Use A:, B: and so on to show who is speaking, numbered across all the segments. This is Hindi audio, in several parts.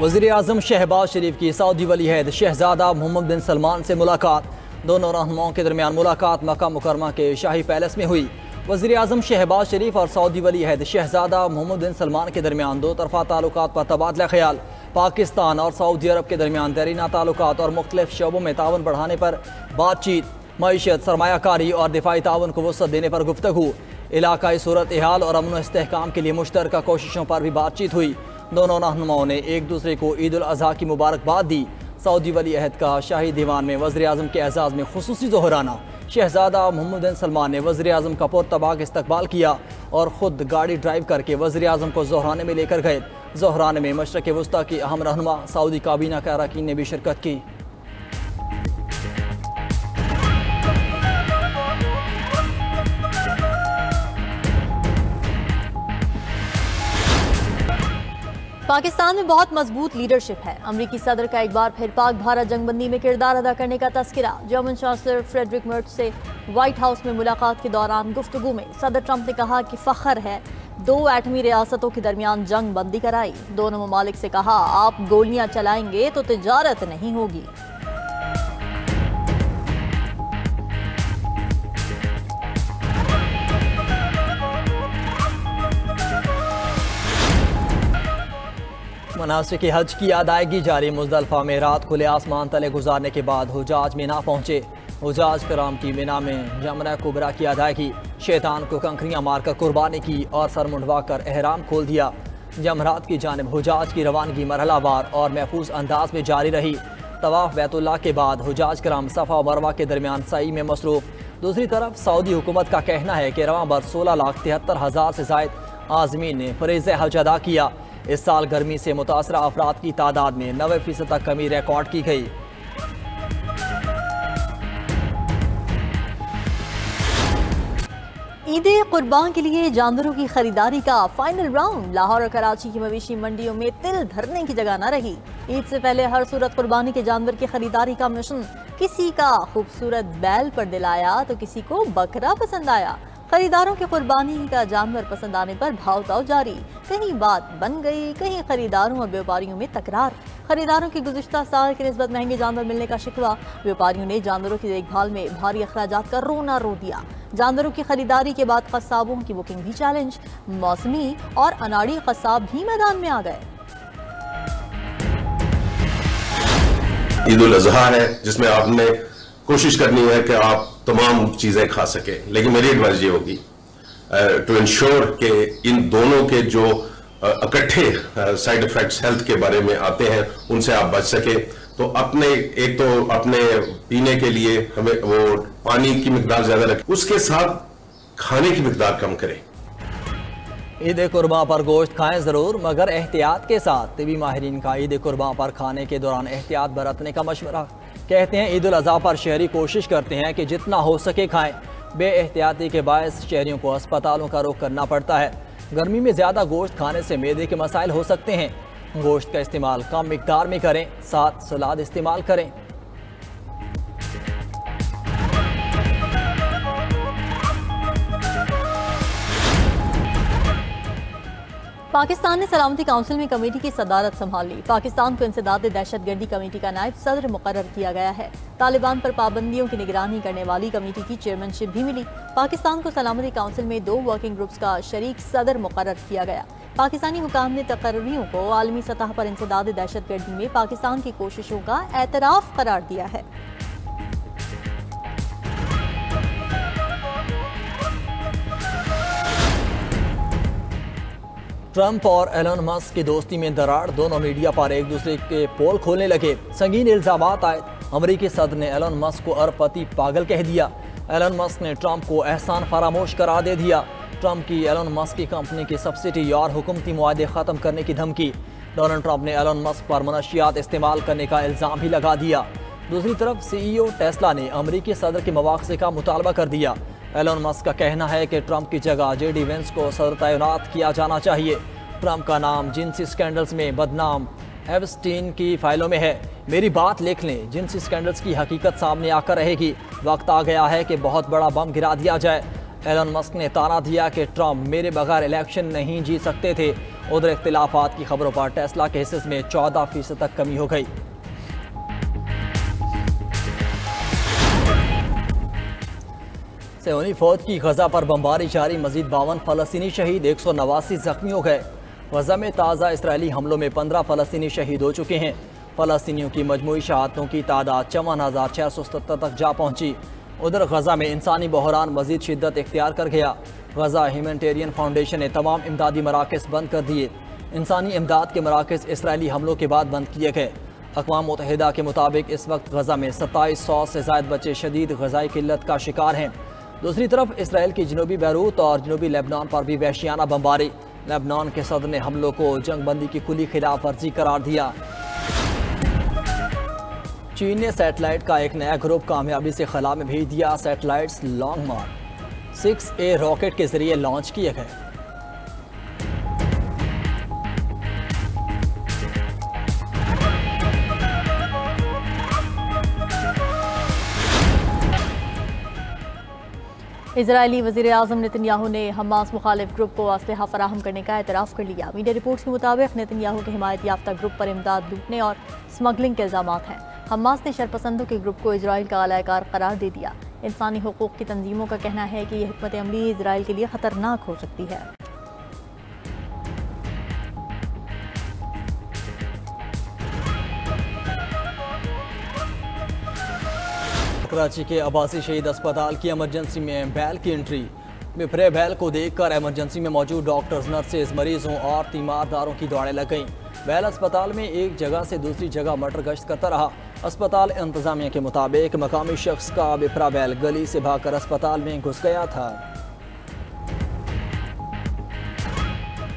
A: वज़ीर आज़म शहबाज शरीफ की सऊदी वली अहद शहजादा मोहम्मद बिन सलमान से मुलाकात। दोनों रहनुमाओं के दरमियान मुलाकात मक्का मुकरमा के शाही पैलेस में हुई। वज़ीर आज़म शहबाज शरीफ और सऊदी वली अहद शहजादा मोहम्मद बिन सलमान के दरमियान दो तरफ़ा ताल्लुकात पर तबादला ख्याल। पाकिस्तान और सऊदी अरब के दरमियान देरीना ताल्लुकात और मुख्तलिफ शोबों में ताउन बढ़ाने पर बातचीत। मईशत, सरमायाकारी और दिफाई ताउन को वसअत देने पर गुफ्तगू। इलाकाई सूरत हाल और अमन इस्तेहकाम के लिए मुश्तरका कोशिशों पर भी बातचीत हुई। दोनों रहनुमाओं ने एक दूसरे को ईद उल अज़हा की मुबारकबाद दी। सऊदी वली अहद का शाही दीवान में वज़ीर आज़म के एजाज़ में खुसूसी ज़ोहराना। शहजादा मोहम्मद बिन सलमान ने वज़ीर आज़म का पुरतबाक इस्तकबाल किया और ख़ुद गाड़ी ड्राइव करके वज़ीर आज़म को ज़ोहराने में लेकर गए। ज़ोहराने में मशरक़ वस्ता की अहम रहनुमा सऊदी काबीना के अरकान ने भी शिरकत की।
B: पाकिस्तान में बहुत मजबूत लीडरशिप है। अमरीकी सदर का एक बार फिर पाक भारत जंगबंदी में किरदार अदा करने का तस्करा। जर्मन चांसलर फ्रेडरिक मर्च से व्हाइट हाउस में मुलाकात के दौरान गुफ्तगू में सदर ट्रंप ने कहा कि फ़ख्र है 2 एटमी रियासतों के दरमियान जंग बंदी कराई। दोनों ममालिक से कहा, आप गोलियां चलाएंगे तो तिजारत नहीं होगी।
A: मनासिक हज की अदायगी जारी। मुज़दलिफ़ा में रात खुले आसमान तले गुजारने के बाद हुजाज मिना पहुँचे। हुजाज कराम की मिना में जमरा कुबरा की अदायगी। शैतान को कंकरियाँ मारकर कुर्बानी की और सर मुंडवा कर एहराम खोल दिया। जमरात की जानिब हुजाज की रवानगी मरहलावार और महफूज अंदाज में जारी रही। तवाफ़ बैतुल्लाह के बाद हुजाज कराम सफ़ा और मरवा के दरमियान सई में मसरूफ़। दूसरी तरफ सऊदी हुकूमत का कहना है कि रवां बर 16,73,000 से ज़ायद आज़मीन ने फ़रीज़ हज अदा किया। इस साल गर्मी से मुतासरा अफराद की तादाद में 90% तक कमी रिकॉर्ड की गई।
B: ईद कुर्बान के लिए जानवरों की खरीदारी का फाइनल राउंड। लाहौर और कराची की मवेशी मंडियों में तिल धरने की जगह न रही। ईद से पहले हर सूरत कुर्बानी के जानवर की खरीदारी का मिशन। किसी का खूबसूरत बैल पर दिल आया तो किसी को बकरा पसंद आया। खरीदारों के कुर्बानी का जानवर पसंद आने पर भाव ताव जारी। कहीं बात बन गई, कहीं खरीदारों और व्यापारियों में तकरार। खरीदारों की गुज़िश्ता साल की निस्बत महंगे जानवर मिलने का शिकवा। व्यापारियों ने जानवरों की देखभाल में भारी अखराजात का रोना रो दिया। जानवरों की खरीदारी के बाद कस्साबों की बुकिंग भी चैलेंज। मौसमी और अनाड़ी कस्साब भी मैदान में आ गए।
C: ईद उल अज़हा है जिसमें आपने कोशिश करनी है कि आप तमाम चीज़ें खा सके, लेकिन मेरी एडवाइस ये होगी टू इंश्योर कि इन दोनों के जो इकट्ठे साइड इफेक्ट्स हेल्थ के बारे में आते हैं उनसे आप बच सके। तो एक तो अपने पीने के लिए हमें वो पानी की मिकदार ज्यादा रखें, उसके साथ खाने की मिकदार कम करें।
A: ईद कुर्बान पर गोश्त खाएं ज़रूर, मगर एहतियात के साथ। तिबी माहिरीन का ईद कुर्बान पर खाने के दौरान एहतियात बरतने का मशवरा। कहते हैं ईद उल अज़हा पर शहरी कोशिश करते हैं कि जितना हो सके खाएं। बेएहतियाती के बायस शहरियों को अस्पतालों का रुख करना पड़ता है। गर्मी में ज़्यादा गोश्त खाने से मैदे के मसाइल हो सकते हैं। गोश्त का इस्तेमाल कम मिकदार में करें, साथ सलाद इस्तेमाल करें।
B: पाकिस्तान ने सलामती काउंसिल में कमेटी की सदारत संभाल ली। पाकिस्तान को इंसदाद दहशतगर्दी कमेटी का नायब सदर मुकर्रर किया गया है। तालिबान पर पाबंदियों की निगरानी करने वाली कमेटी की चेयरमैनशिप भी मिली। पाकिस्तान को सलामती काउंसिल में 2 वर्किंग ग्रुप्स का शरीक सदर मुकर्रर किया गया। पाकिस्तानी हुकाम ने तकर्रियों को आलमी सतह पर इंसदाद दहशतगर्दी में पाकिस्तान की कोशिशों का एतराफ़ करार दिया है।
A: ट्रंप और एलन मस्क की दोस्ती में दरार। दोनों मीडिया पर एक दूसरे के पोल खोलने लगे। संगीन इल्जामात आए। अमरीकी सदर ने एलन मस्क को अरबपति पागल कह दिया। एलन मस्क ने ट्रंप को एहसान फरामोश करार दे दिया। ट्रंप की एलन मस्क की कंपनी की सब्सिडी और हुकूमती मुआहदे ख़त्म करने की धमकी। डोनाल्ड ट्रंप ने एलन मस्क पर मनशियात इस्तेमाल करने का इल्ज़ाम भी लगा दिया। दूसरी तरफ CEO टेस्ला ने अमरीकी सदर के मवाक़से का मुतालबा कर दिया। एलन मस्क का कहना है कि ट्रंप की जगह JD वेंस को सदर तैनात किया जाना चाहिए। ट्रंप का नाम जिनसी स्कैंडल्स में बदनाम एप्स्टीन की फाइलों में है। मेरी बात लिख लें, जिनसी स्कैंडल्स की हकीकत सामने आकर रहेगी। वक्त आ गया है कि बहुत बड़ा बम गिरा दिया जाए। एलन मस्क ने ताना दिया कि ट्रंप मेरे बगैर इलेक्शन नहीं जीत सकते थे उधर इख्तिलाफात की खबरों पर टेस्ला के हिस्से में 14% तक कमी हो गई। सियोनी फौज की गजा पर बमबारी जारी, मजीद 52 फलस्तीनी शहीद, 189 जख्मी हो गए। गजा में ताज़ा इसराइली हमलों में 15 फलस्तीनी शहीद हो चुके हैं। फलस्तीनियों की मजमूई शहादतों की तादाद 54,677 तक जा पहुंची। उधर गजा में इंसानी बहरान मजीद शिद्दत इख्तियार कर गया। गजा ह्यूमैनिटेरियन फाउंडेशन ने तमाम इमदादी मराकज़ बंद कर दिए। इंसानी इमदाद के मराकज़ इसराइली हमलों के बाद बंद किए गए। अक़वाम मुत्तहिदा के मुताबिक इस वक्त गजा में 2700 से ज़ायद बच्चे शदीद ग़िज़ाई किल्लत का शिकार हैं। दूसरी तरफ इसराइल की जनूबी बैरूत और जनूबी लेबनान पर भी वहशियाना बमबारी। लेबनान के सदर ने हमलों को जंग बंदी की खुली खिलाफ वर्जी करार दिया। चीन ने सैटेलाइट का एक नया ग्रुप कामयाबी से खला में भेज दिया। Satellites long mark 6A rocket के जरिए लॉन्च किए गए।
B: इजरायली वज़ीर-ए-आज़म नेतन्याहू ने हमास मुखालिफ ग्रुप को असलहा फराहम करने का एतराफ़ कर लिया। मीडिया रिपोर्ट्स के मुताबिक नेतन्याहू के हिमायत याफ्ता ग्रुप पर इमदाद लूटने और स्मगलिंग के इल्ज़ामात हैं। हमास ने शरपसंदों के ग्रुप को इजराइल का अलायकार करार दे दिया। इंसानी हुकूक़ की तंजीमों का कहना है कि यह हिकमत अमली इजराइल के लिए ख़तरनाक हो सकती है।
A: कराची के अब्बासी शहीद अस्पताल की इमरजेंसी में बैल की एंट्री। बिफरे बैल को देखकर इमरजेंसी में मौजूद डॉक्टर्स, नर्सेज, मरीजों और तीमारदारों की दौड़ें लग गईं। बैल अस्पताल में एक जगह से दूसरी जगह मटर गश्त करता रहा। अस्पताल इंतजामिया के मुताबिक मकामी शख्स का बिफरा बैल गली से भागकर अस्पताल में घुस गया था।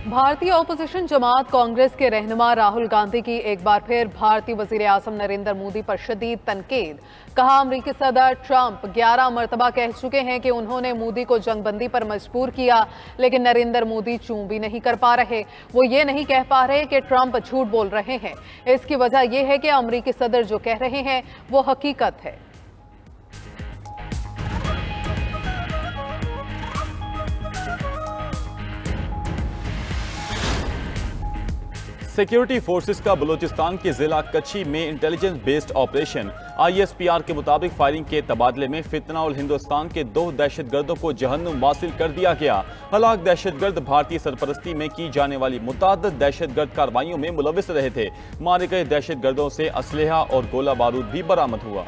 D: भारतीय ओपोजिशन जमात कांग्रेस के रहनुमा राहुल गांधी की एक बार फिर भारतीय वज़ीर-ए-आज़म नरेंद्र मोदी पर शदीद तनकीद। कहा, अमरीकी सदर ट्रंप 11 मरतबा कह चुके हैं कि उन्होंने मोदी को जंगबंदी पर मजबूर किया, लेकिन नरेंद्र मोदी चूं भी नहीं कर पा रहे। वो ये नहीं कह पा रहे कि ट्रंप झूठ बोल रहे हैं। इसकी वजह यह है कि अमरीकी सदर जो कह रहे हैं वो हकीकत है।
E: सिक्योरिटी फोर्सेस का बलूचिस्तान के जिला कच्छी में इंटेलिजेंस बेस्ड ऑपरेशन ISPR के मुताबिक फायरिंग के तबादले में फितना और हिंदुस्तान के 2 दहशतगर्दों को जहन्नुम वासिल कर दिया गया। हलाक दहशतगर्द भारतीय सरपरस्ती में की जाने वाली मुताद्दद दहशतगर्द कार्रवाइयों में मुलविस रहे थे। मारे गए दहशतगर्दों से असलहा और गोला बारूद भी बरामद हुआ।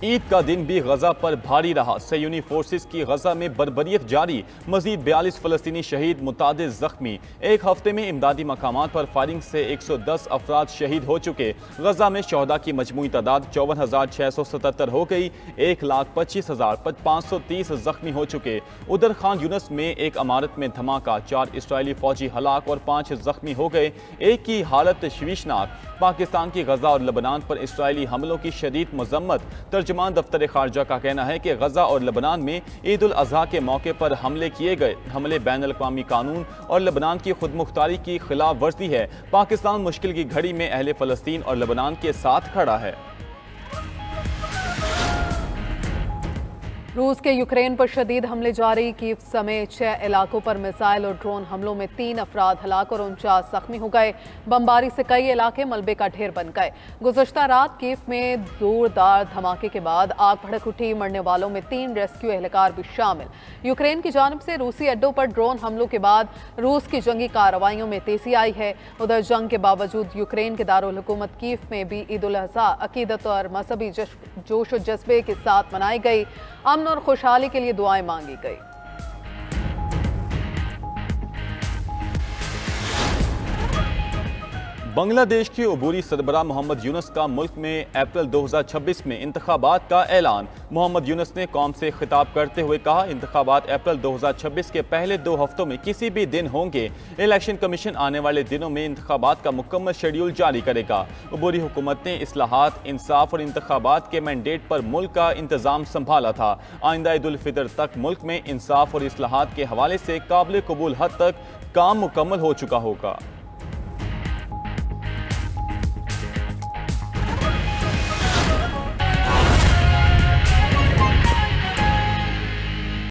E: ईद का दिन भी गजा पर भारी रहा। सियोनी फोर्सेस की गजा में बर्बरियत जारी, मजीद 42 फलस्तीनी शहीद, मुतादिद जख्मी। एक हफ्ते में इमदादी मकामात पर फायरिंग से 110 अफराद शहीद हो चुके। गजा में शहदा की मजमूई तादाद 54,677 हो गई। 1,25,530 जख्मी हो चुके। उधर खान यूनस में एक इमारत में धमाका, 4 इसराइली फौजी हलाक और 5 जख्मी हो गए। एक की हालत तशवीशनाक। पाकिस्तान की गजा और लबनान पर इसराइली हमलों की शदीद मजम्मत। तर्जुमान दफ्तर खारजा का कहना है कि गजा और लबनान में ईद उल अजहा के मौके पर हमले किए गए हमले बैनुल-अक़वामी कानून और लबनान की खुद मुख्तारी की खिलाफ वर्जी है। पाकिस्तान मुश्किल की घड़ी में अहले फ़लस्तीन और लबनान के साथ खड़ा है।
D: रूस के यूक्रेन पर शदीद हमले जारी। कीव समेत 6 इलाकों पर मिसाइल और ड्रोन हमलों में 3 अफराद हलाक और 49 जख्मी हो गए। बमबारी से कई इलाके मलबे का ढेर बन गए। गुज़श्ता रात कीव में जोरदार धमाके के बाद आग भड़क उठी। मरने वालों में 3 रेस्क्यू एहलकार भी शामिल। यूक्रेन की जानिब से रूसी अड्डों पर ड्रोन हमलों के बाद रूस की जंगी कार्रवाइयों में तेजी आई है। उधर जंग के बावजूद यूक्रेन के दारुल हुकूमत कीव में भी ईद उल अज़हा अकीदत और मजहबी जोश और जज्बे के साथ मनाई गई। अमन और खुशहाली के लिए दुआएं मांगी गई।
E: बांग्लादेश के अबूरी सरबराह मोहम्मद यूनुस का मुल्क में अप्रैल 2026 में इंतखाबात का ऐलान। मोहम्मद यूनुस ने कौम से खिताब करते हुए कहा, इंतखाबात अप्रैल 2026 के पहले 2 हफ्तों में किसी भी दिन होंगे। इलेक्शन कमीशन आने वाले दिनों में इंतखाबात का मुकम्मल शेड्यूल जारी करेगा। अबूरी हुकूमत ने इस्लाहात, इंसाफ और इंतखाबात के मैंडेट पर मुल्क का इंतजाम संभाला था। आइंदा ईद उल फितर तक मुल्क में इंसाफ और इस्लाहात के हवाले से काबिल कबूल हद तक काम मुकम्मल हो चुका होगा।